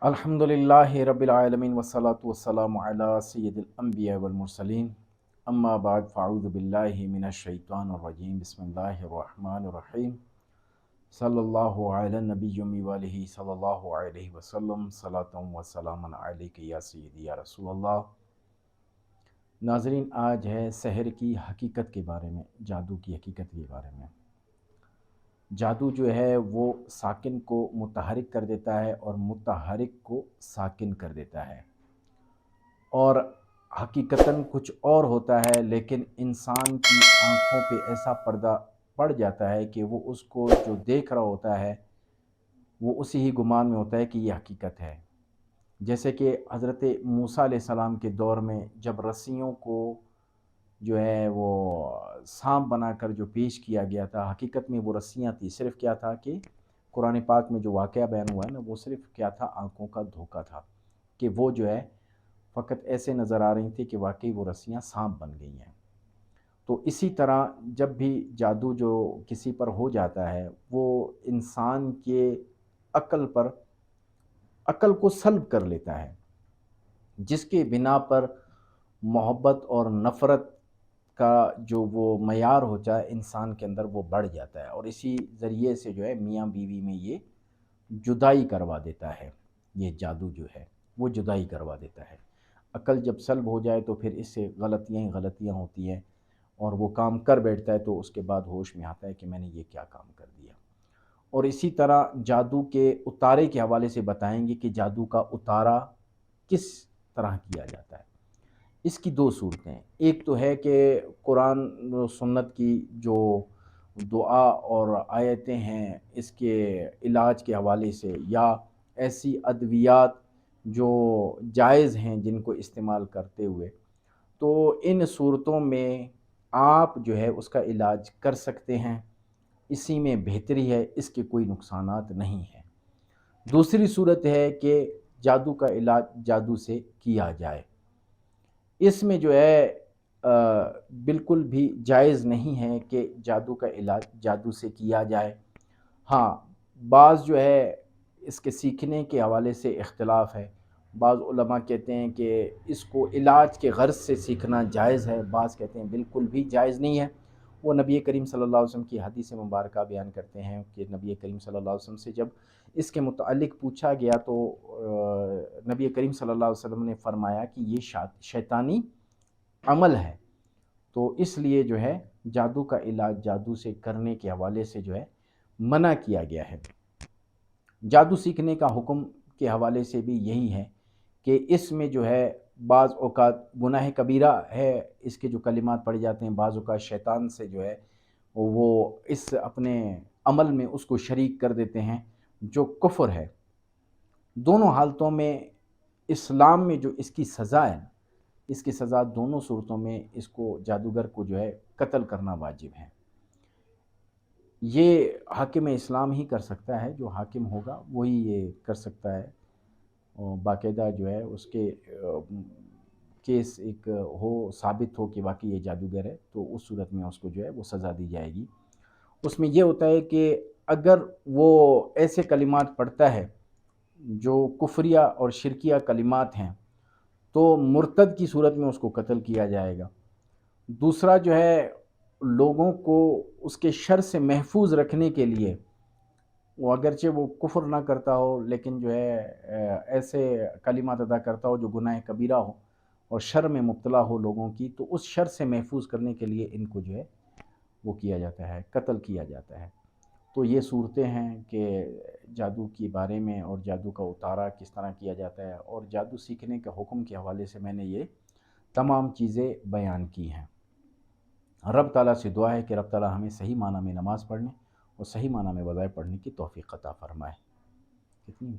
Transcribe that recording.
الحمدللہ رب العالمین والصلاة والسلام علی سید الانبیاء والمرسلین اما بعد فاعوذ باللہ من الشیطان الرجیم بسم اللہ الرحمن الرحیم صلی اللہ علی النبی وآلہ صلی اللہ علیہ وسلم صلاۃ و سلام علیک یا سیدی یا رسول اللہ۔ ناظرین، آج ہے سحر کی حقیقت کے بارے میں، جادو کی حقیقت کے بارے میں۔ جادو جو ہے وہ ساکن کو متحرک کر دیتا ہے اور متحرک کو ساکن کر دیتا ہے، اور حقیقتاً کچھ اور ہوتا ہے، لیکن انسان کی آنکھوں پہ ایسا پردہ پڑ جاتا ہے کہ وہ اس کو جو دیکھ رہا ہوتا ہے وہ اسی ہی گمان میں ہوتا ہے کہ یہ حقیقت ہے۔ جیسے کہ حضرت موسیٰ علیہ السلام کے دور میں جب رسیوں کو جو ہے وہ سانپ بنا کر جو پیش کیا گیا تھا، حقیقت میں وہ رسیاں تھی، صرف کیا تھا کہ قرآن پاک میں جو واقعہ بیان ہوا ہے نا، وہ صرف کیا تھا، آنکھوں کا دھوکہ تھا، کہ وہ جو ہے فقط ایسے نظر آ رہی تھی کہ واقعی وہ رسیاں سانپ بن گئی ہیں۔ تو اسی طرح جب بھی جادو جو کسی پر ہو جاتا ہے، وہ انسان کے عقل کو سلب کر لیتا ہے، جس کے بنا پر محبت اور نفرت کا جو وہ معیار ہوتا ہے انسان کے اندر، وہ بڑھ جاتا ہے، اور اسی ذریعے سے جو ہے میاں بیوی میں یہ جدائی کروا دیتا ہے۔ یہ جادو جو ہے وہ جدائی کروا دیتا ہے۔ عقل جب سلب ہو جائے تو پھر اس سے غلطیاں ہی غلطیاں ہوتی ہیں، اور وہ کام کر بیٹھتا ہے تو اس کے بعد ہوش میں آتا ہے کہ میں نے یہ کیا کام کر دیا۔ اور اسی طرح جادو کے اتارے کے حوالے سے بتائیں گے کہ جادو کا اتارا کس طرح کیا جاتا ہے۔ اس کی دو صورتیں ہیں، ایک تو ہے کہ قرآن و سنت کی جو دعا اور آیتیں ہیں اس کے علاج کے حوالے سے، یا ایسی ادویات جو جائز ہیں جن کو استعمال کرتے ہوئے، تو ان صورتوں میں آپ جو ہے اس کا علاج کر سکتے ہیں، اسی میں بہتری ہے، اس کے کوئی نقصانات نہیں ہیں۔ دوسری صورت ہے کہ جادو کا علاج جادو سے کیا جائے، اس میں جو ہے بالکل بھی جائز نہیں ہے کہ جادو کا علاج جادو سے کیا جائے۔ ہاں، بعض جو ہے اس کے سیکھنے کے حوالے سے اختلاف ہے، بعض علماء کہتے ہیں کہ اس کو علاج کے غرض سے سیکھنا جائز ہے، بعض کہتے ہیں بالکل بھی جائز نہیں ہے۔ وہ نبی کریم صلی اللہ علیہ وسلم کی حدیث مبارکہ بیان کرتے ہیں کہ نبی کریم صلی اللہ علیہ وسلم سے جب اس کے متعلق پوچھا گیا تو نبی کریم صلی اللہ علیہ وسلم نے فرمایا کہ یہ شیطانی عمل ہے، تو اس لیے جو ہے جادو کا علاج جادو سے کرنے کے حوالے سے جو ہے منع کیا گیا ہے۔ جادو سیکھنے کا حکم کے حوالے سے بھی یہی ہے کہ اس میں جو ہے بعض اوقات گناہ کبیرہ ہے، اس کے جو کلمات پڑھ جاتے ہیں، بعض اوقات شیطان سے جو ہے وہ اس اپنے عمل میں اس کو شریک کر دیتے ہیں جو کفر ہے۔ دونوں حالتوں میں اسلام میں جو اس کی سزا ہے، اس کی سزا دونوں صورتوں میں اس کو جادوگر کو جو ہے قتل کرنا واجب ہے۔ یہ حاکم اسلام ہی کر سکتا ہے، جو حاکم ہوگا وہی یہ کر سکتا ہے، اور باقاعدہ جو ہے اس کے کیس ایک ثابت ہو کہ واقعی یہ جادوگر ہے، تو اس صورت میں اس کو جو ہے وہ سزا دی جائے گی۔ اس میں یہ ہوتا ہے کہ اگر وہ ایسے کلمات پڑھتا ہے جو کفریہ اور شرکیہ کلمات ہیں تو مرتد کی صورت میں اس کو قتل کیا جائے گا۔ دوسرا جو ہے، لوگوں کو اس کے شر سے محفوظ رکھنے کے لیے، وہ اگرچہ وہ کفر نہ کرتا ہو لیکن جو ہے ایسے کلمات ادا کرتا ہو جو گناہ کبیرہ ہو اور شر میں مبتلا ہو لوگوں کی، تو اس شر سے محفوظ کرنے کے لیے ان کو جو ہے وہ کیا جاتا ہے، قتل کیا جاتا ہے۔ تو یہ صورتیں ہیں کہ جادو کے بارے میں، اور جادو کا اتارا کس طرح کیا جاتا ہے، اور جادو سیکھنے کے حکم کے حوالے سے میں نے یہ تمام چیزیں بیان کی ہیں۔ رب تعالیٰ سے دعا ہے کہ رب تعالیٰ ہمیں صحیح معنی میں نماز پڑھنے اور صحیح معنی میں وظائف پڑھنے کی توفیق عطا فرمائے۔ کتنی